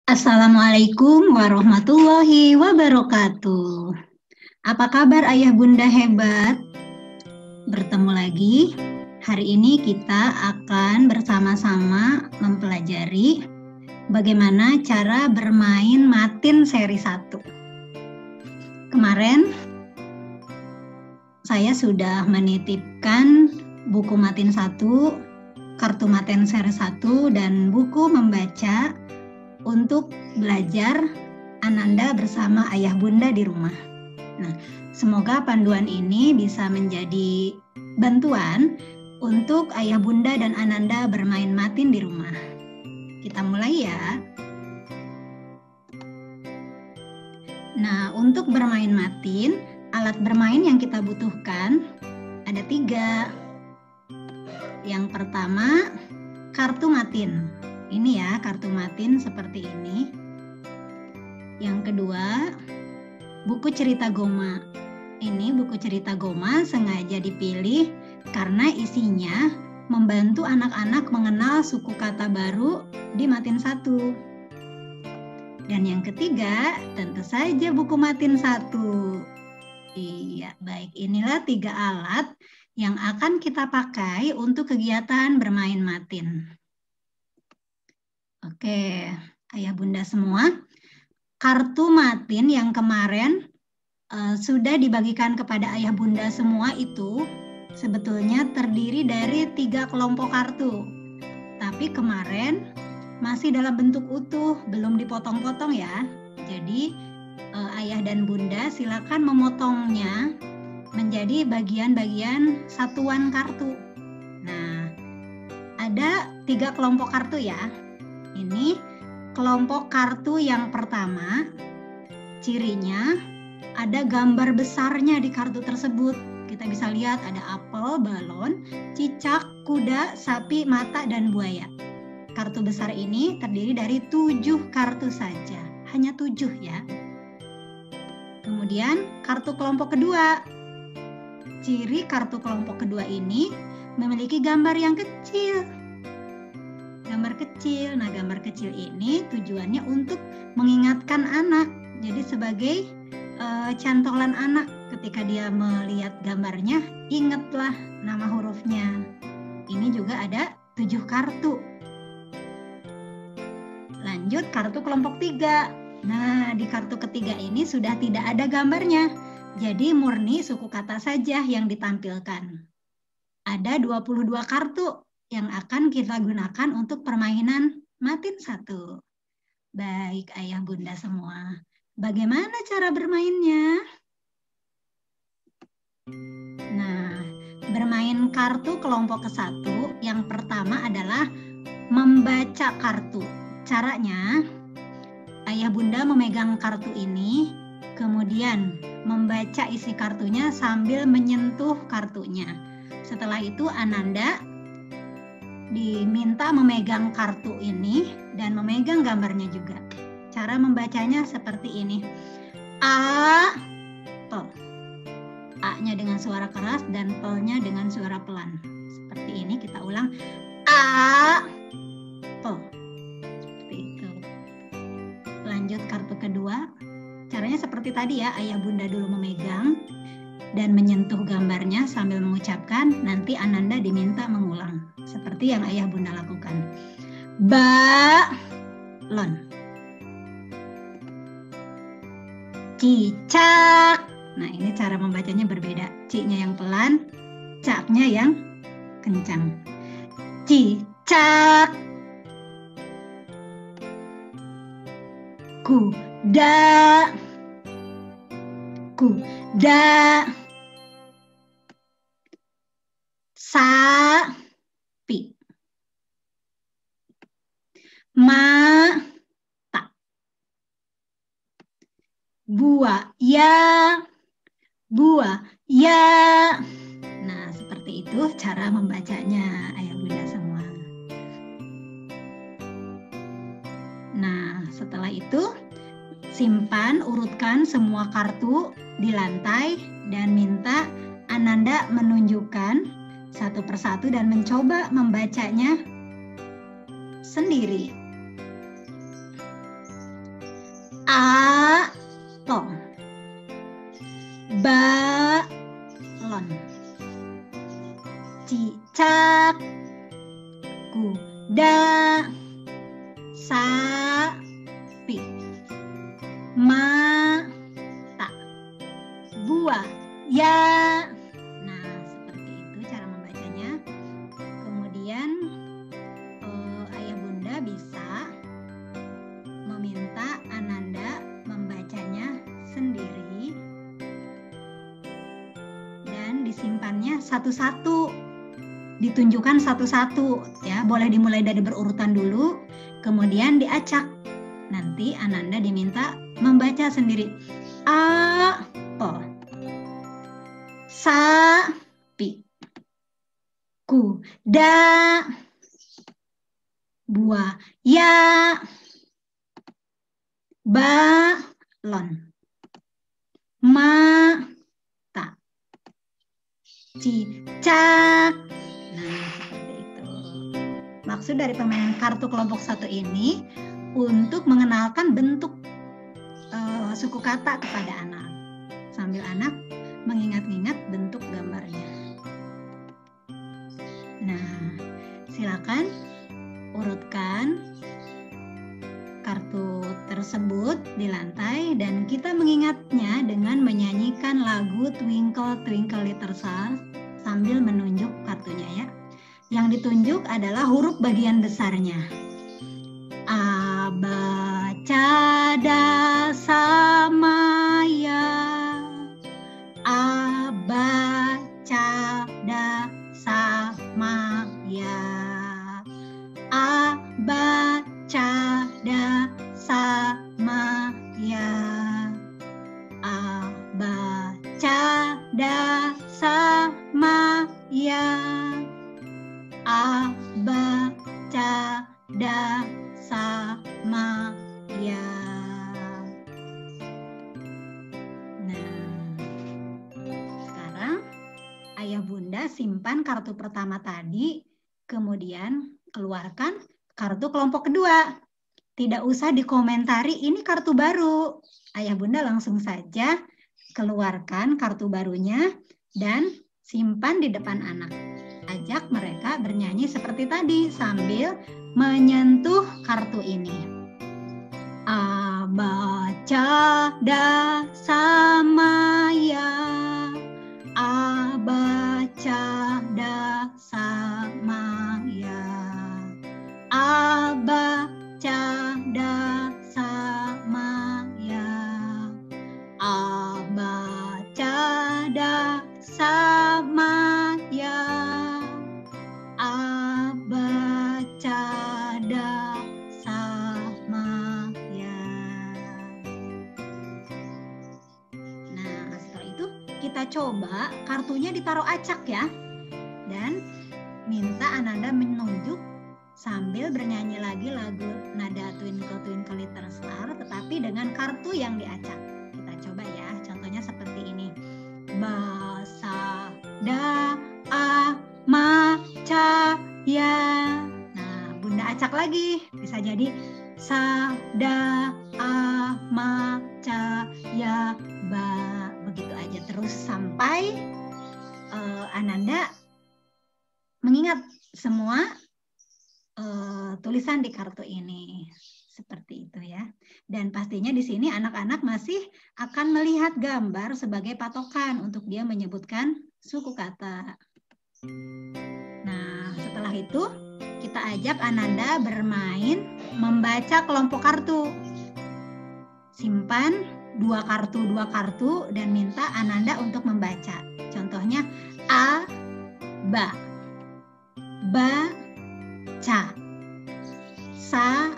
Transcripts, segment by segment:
Assalamualaikum warahmatullahi wabarakatuh. Apa kabar ayah bunda hebat? Bertemu lagi. Hari ini kita akan bersama-sama mempelajari bagaimana cara bermain Matin seri 1. Kemarin saya sudah menitipkan buku Matin 1, kartu Matin seri 1, dan buku membaca untuk belajar Ananda bersama ayah bunda di rumah. Nah, semoga panduan ini bisa menjadi bantuan untuk ayah bunda dan Ananda bermain Matin di rumah. Kita mulai ya. Nah, untuk bermain Matin, alat bermain yang kita butuhkan ada 3. Yang pertama, kartu Matin. Ini ya, kartu Matin seperti ini. Yang kedua, buku cerita Goma. Ini buku cerita Goma sengaja dipilih karena isinya membantu anak-anak mengenal suku kata baru di Matin 1. Dan yang ketiga, tentu saja buku Matin 1. Iya, baik. Inilah 3 alat yang akan kita pakai untuk kegiatan bermain Matin. Oke, ayah bunda semua, kartu Matin yang kemarin sudah dibagikan kepada ayah bunda semua itu sebetulnya terdiri dari 3 kelompok kartu. Tapi kemarin masih dalam bentuk utuh, belum dipotong-potong ya. Jadi ayah dan bunda silakan memotongnya menjadi bagian-bagian satuan kartu. Nah, ada 3 kelompok kartu ya. Ini kelompok kartu yang pertama, cirinya ada gambar besarnya di kartu tersebut. Kita bisa lihat ada apel, balon, cicak, kuda, sapi, mata, dan buaya. Kartu besar ini terdiri dari 7 kartu saja, hanya 7 ya. Kemudian kartu kelompok kedua. Ciri kartu kelompok kedua ini memiliki gambar yang kecil. Gambar kecil. Nah, gambar kecil ini tujuannya untuk mengingatkan anak. Jadi sebagai cantolan anak ketika dia melihat gambarnya, ingatlah nama hurufnya. Ini juga ada 7 kartu. Lanjut kartu kelompok 3. Nah, di kartu ketiga ini sudah tidak ada gambarnya. Jadi murni suku kata saja yang ditampilkan. Ada 22 kartu yang akan kita gunakan untuk permainan Matin 1. Baik ayah bunda semua, bagaimana cara bermainnya? Nah, bermain kartu kelompok ke-1 yang pertama adalah membaca kartu. Caranya, ayah bunda memegang kartu ini, kemudian membaca isi kartunya sambil menyentuh kartunya. Setelah itu Ananda diminta memegang kartu ini dan memegang gambarnya juga. Cara membacanya seperti ini. A, pel. A-nya dengan suara keras dan pel-nya dengan suara pelan. Seperti ini, kita ulang. A, pel. Seperti itu. Lanjut kartu kedua. Caranya seperti tadi ya, ayah bunda dulu memegang dan menyentuh gambarnya sambil mengucapkan, nanti Ananda diminta mengulang seperti yang ayah bunda lakukan. Balon, cicak. Nah, ini cara membacanya berbeda. C-nya yang pelan, cak-nya yang kencang. Cicak. Kuda, kuda. Sapi, mata. Buaya, buaya. Nah, seperti itu cara membacanya ayah bunda semua. Nah, setelah itu simpan, urutkan semua kartu di lantai dan minta Ananda menunjukkan satu persatu dan mencoba membacanya sendiri. apel, balon, cicak, kuda, sapi, mata, buaya. Nah, seperti itu cara membacanya. Kemudian ayah bunda bisa meminta Ananda membacanya sendiri dan disimpannya satu-satu, ditunjukkan satu-satu ya. Boleh dimulai dari berurutan dulu, kemudian diacak. Nanti Ananda diminta membaca sendiri. Apel, sapi, kuda, buaya, balon, mata, cicak. Nah, seperti itu. Maksud dari permainan kartu kelompok 1 ini untuk mengenalkan bentuk suku kata kepada anak, sambil anak mengingat-ingat bentuk gambarnya. Nah, silakan urutkan kartu tersebut di lantai dan kita mengingatnya dengan menyanyikan lagu Twinkle Twinkle Little Star sambil menunjuk kartunya ya. Yang ditunjuk adalah huruf bagian besarnya. A, ba, ca, da, sa, ma, ya. A, ba, ca, da, sa, ma, ya. A, ba, ca, da, sa, ma, ya. A, ba, ca, da, sa, ma, ya. A, ba, ca, da, sa, ma, ya. Nah, sekarang ayah bunda simpan kartu pertama tadi, kemudian keluarkan kartu kelompok kedua. Tidak usah dikomentari, ini kartu baru. Ayah bunda langsung saja keluarkan kartu barunya dan simpan di depan anak. Ajak mereka bernyanyi seperti tadi sambil menyentuh kartu ini. A, ba, ca, da, sa, ma, ya. A, ba, ca, da, sa, ma, ya. A, ba, ca, da, sa, ma, ya. A, ba, ca, da, sa, ma, ya. A, ba, ca, da, sa, ma, ya. Nah, setelah itu kita coba kartunya ditaruh acak ya. Dan minta Ananda menunjuk sambil bernyanyi lagi lagu nada Twinkle Twinkle Little Star, tetapi dengan kartu yang diacak. Kita coba ya, contohnya seperti ini. Ba, sa, da, a, ma, ca, ya. Nah, bunda acak lagi. Bisa jadi sa, da, a, ma, ca, ya, ba. Begitu aja terus sampai Ananda mengingat semua tulisan di kartu ini. Seperti itu ya. Dan pastinya di sini anak-anak masih akan melihat gambar sebagai patokan untuk dia menyebutkan suku kata. Nah, setelah itu kita ajak Ananda bermain membaca kelompok kartu. Simpan dua kartu dan minta Ananda untuk membaca. Contohnya A, ba, ba, ca, sa,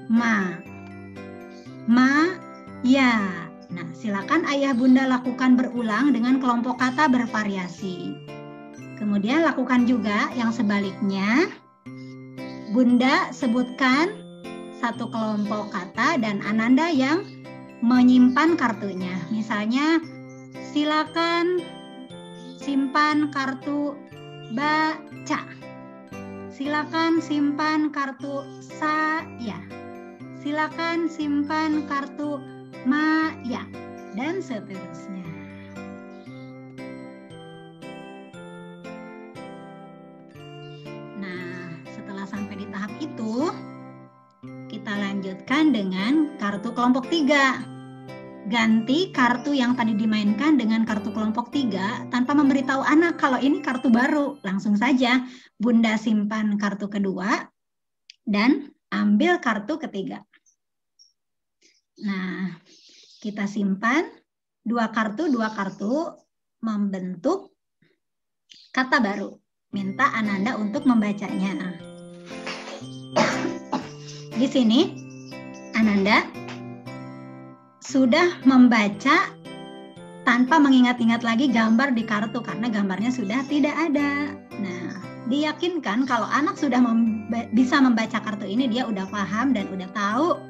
ma, ya. Nah, silakan ayah bunda lakukan berulang dengan kelompok kata bervariasi. Kemudian lakukan juga yang sebaliknya. Bunda sebutkan satu kelompok kata dan Ananda yang menyimpan kartunya. Misalnya, silakan simpan kartu baca. Silakan simpan kartu saya. silakan simpan kartu Maya, dan seterusnya. Nah, setelah sampai di tahap itu, kita lanjutkan dengan kartu kelompok 3. Ganti kartu yang tadi dimainkan dengan kartu kelompok 3 tanpa memberitahu anak kalau ini kartu baru. Langsung saja Bunda simpan kartu kedua dan ambil kartu ketiga. Nah, kita simpan dua kartu membentuk kata baru. Minta Ananda untuk membacanya. Di sini Ananda sudah membaca tanpa mengingat-ingat lagi gambar di kartu karena gambarnya sudah tidak ada. Nah, diyakinkan kalau anak sudah bisa membaca kartu ini, dia udah paham dan udah tahu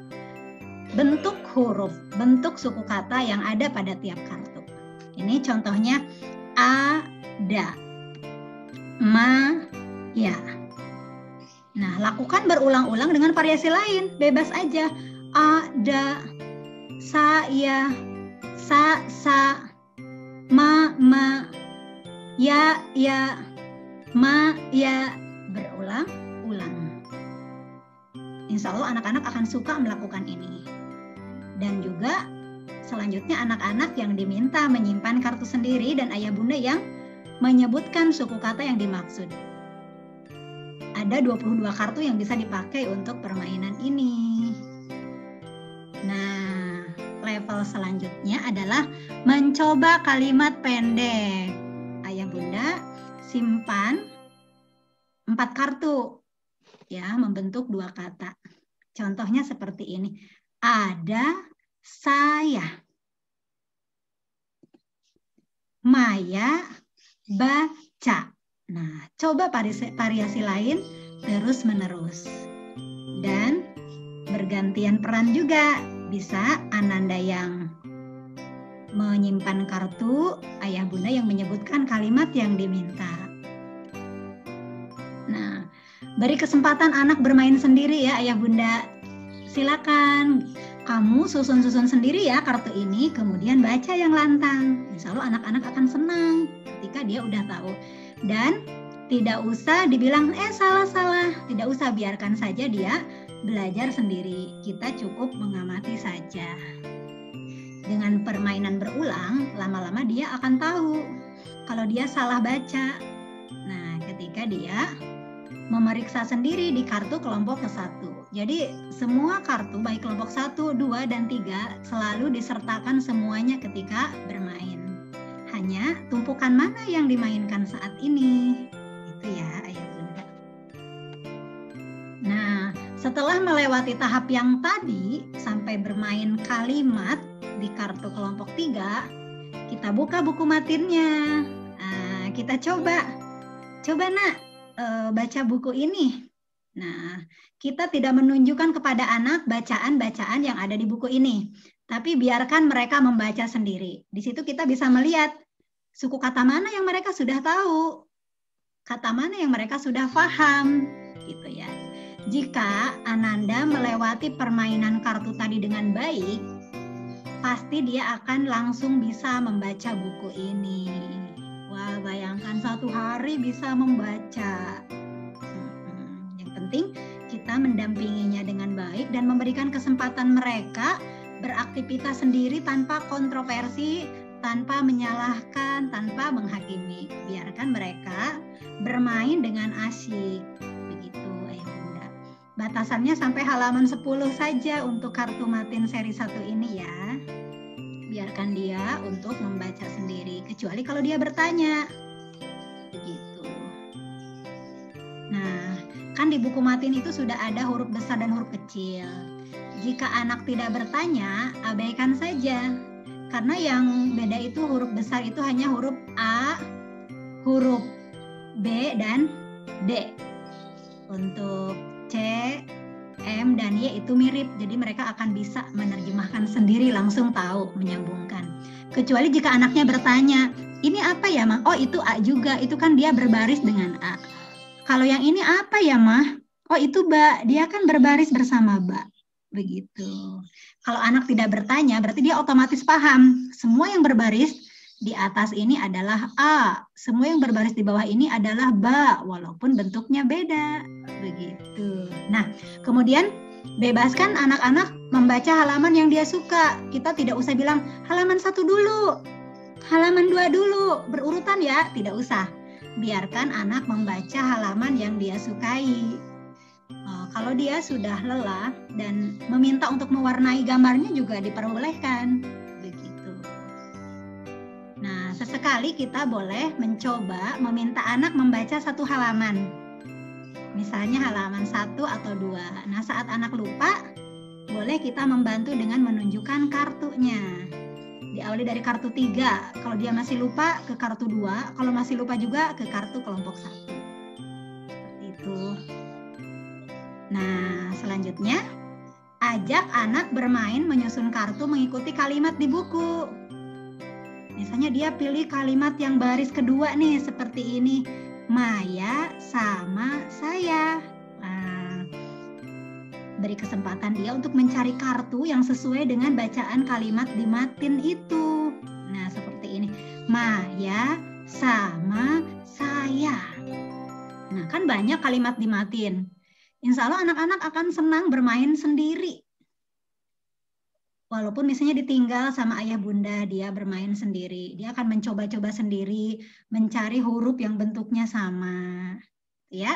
bentuk huruf, bentuk suku kata yang ada pada tiap kartu. Ini contohnya ada, ma, ya. Nah, lakukan berulang-ulang dengan variasi lain, bebas aja. Ada, saya, sa, ma, ya, ma, ya, berulang-ulang. Insya Allah anak-anak akan suka melakukan ini. Dan juga selanjutnya anak-anak yang diminta menyimpan kartu sendiri dan ayah bunda yang menyebutkan suku kata yang dimaksud. Ada 22 kartu yang bisa dipakai untuk permainan ini. Nah, level selanjutnya adalah mencoba kalimat pendek. Ayah bunda simpan 4 kartu ya, membentuk 2 kata. Contohnya seperti ini. Ada saya. Maya baca. Nah, coba variasi lain terus menerus. Dan bergantian peran juga. Bisa Ananda yang menyimpan kartu, ayah bunda yang menyebutkan kalimat yang diminta. Nah, beri kesempatan anak bermain sendiri ya ayah bunda. Silakan kamu susun-susun sendiri ya kartu ini, kemudian baca yang lantang. Insya Allah anak-anak akan senang ketika dia udah tahu. Dan tidak usah dibilang salah-salah, tidak usah, biarkan saja dia belajar sendiri. Kita cukup mengamati saja. Dengan permainan berulang, lama-lama dia akan tahu kalau dia salah baca. Nah, ketika dia memeriksa sendiri di kartu kelompok ke-1. Jadi semua kartu baik kelompok 1, 2, dan 3 selalu disertakan semuanya ketika bermain. Hanya tumpukan mana yang dimainkan saat ini. Itu ya ayah bunda. Nah, setelah melewati tahap yang tadi sampai bermain kalimat di kartu kelompok 3, kita buka buku matinnya. Nah, kita coba nak baca buku ini. Nah, kita tidak menunjukkan kepada anak bacaan-bacaan yang ada di buku ini, tapi biarkan mereka membaca sendiri. Di situ kita bisa melihat suku kata mana yang mereka sudah tahu, kata mana yang mereka sudah paham, gitu ya. Jika Ananda melewati permainan kartu tadi dengan baik, pasti dia akan langsung bisa membaca buku ini. Wah, bayangkan 1 hari bisa membaca. Yang penting kita mendampinginya dengan baik dan memberikan kesempatan mereka beraktivitas sendiri tanpa kontroversi, tanpa menyalahkan, tanpa menghakimi. Biarkan mereka bermain dengan asyik. Begitu ayah bunda. Batasannya sampai halaman 10 saja untuk kartu matin seri 1 ini ya. Biarkan dia untuk membaca sendiri, kecuali kalau dia bertanya. Begitu. Nah, kan di buku matin itu sudah ada huruf besar dan huruf kecil. Jika anak tidak bertanya, abaikan saja. Karena yang beda itu huruf besar itu hanya huruf A, huruf B, dan D. Untuk C, M, dan Y itu mirip. Jadi mereka akan bisa menerjemahkan sendiri, langsung tahu, menyambungkan. Kecuali jika anaknya bertanya, ini apa ya Ma? Oh itu A juga, itu kan dia berbaris dengan A. Kalau yang ini apa ya Ma? Oh itu Ba, dia kan berbaris bersama Ba. begitu. Kalau anak tidak bertanya, berarti dia otomatis paham. Semua yang berbaris di atas ini adalah A, semua yang berbaris di bawah ini adalah ba, walaupun bentuknya beda, begitu. Nah, kemudian bebaskan anak-anak membaca halaman yang dia suka. Kita tidak usah bilang halaman 1 dulu, halaman 2 dulu, berurutan ya, tidak usah. Biarkan anak membaca halaman yang dia sukai. Kalau dia sudah lelah dan meminta untuk mewarnai gambarnya juga diperbolehkan, begitu. Nah, sesekali kita boleh mencoba meminta anak membaca 1 halaman. Misalnya halaman 1 atau 2. Nah, saat anak lupa, boleh kita membantu dengan menunjukkan kartunya. Diawali dari kartu 3. Kalau dia masih lupa, ke kartu 2. Kalau masih lupa juga, ke kartu kelompok 1. Seperti itu. Nah, selanjutnya, ajak anak bermain menyusun kartu mengikuti kalimat di buku. Misalnya dia pilih kalimat yang baris kedua nih, seperti ini. Maya sama saya. Nah, beri kesempatan dia untuk mencari kartu yang sesuai dengan bacaan kalimat di matin itu. Nah, seperti ini. Maya sama saya. Nah, kan banyak kalimat di matin. Insya Allah anak-anak akan senang bermain sendiri. Walaupun misalnya ditinggal sama ayah bunda, dia bermain sendiri. Dia akan mencoba-coba sendiri, mencari huruf yang bentuknya sama. Ya,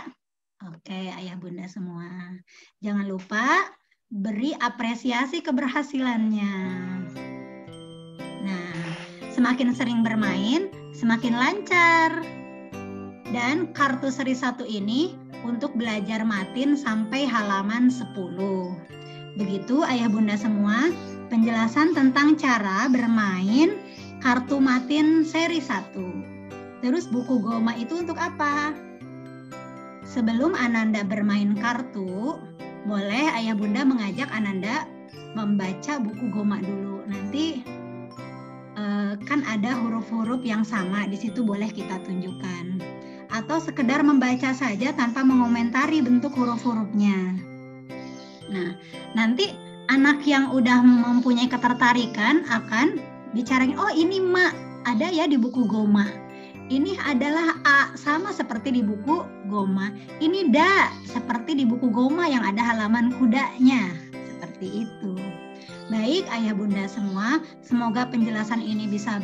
oke ayah bunda semua. Jangan lupa beri apresiasi keberhasilannya. Nah, semakin sering bermain, semakin lancar. Dan kartu seri 1 ini untuk belajar matin sampai halaman 10. Begitu ayah bunda semua, penjelasan tentang cara bermain kartu matin seri 1. Terus buku Goma itu untuk apa? Sebelum Ananda bermain kartu, boleh ayah bunda mengajak Ananda membaca buku Goma dulu. Nanti kan ada huruf-huruf yang sama, di situ boleh kita tunjukkan. Atau sekedar membaca saja tanpa mengomentari bentuk huruf-hurufnya. Nah, nanti anak yang udah mempunyai ketertarikan akan bicarain, oh ini Ma, ada ya di buku Goma. Ini adalah A, sama seperti di buku Goma. Ini Da, seperti di buku Goma yang ada halaman kudanya. Seperti itu. Baik ayah bunda semua, semoga penjelasan ini bisa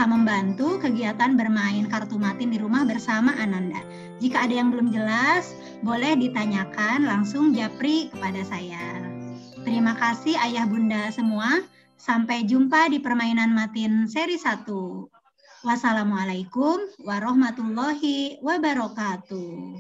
membantu kegiatan bermain kartu matin di rumah bersama Ananda. Jika ada yang belum jelas, boleh ditanyakan langsung japri kepada saya. Terima kasih ayah bunda semua. Sampai jumpa di permainan matin seri 1. Wassalamualaikum warahmatullahi wabarakatuh.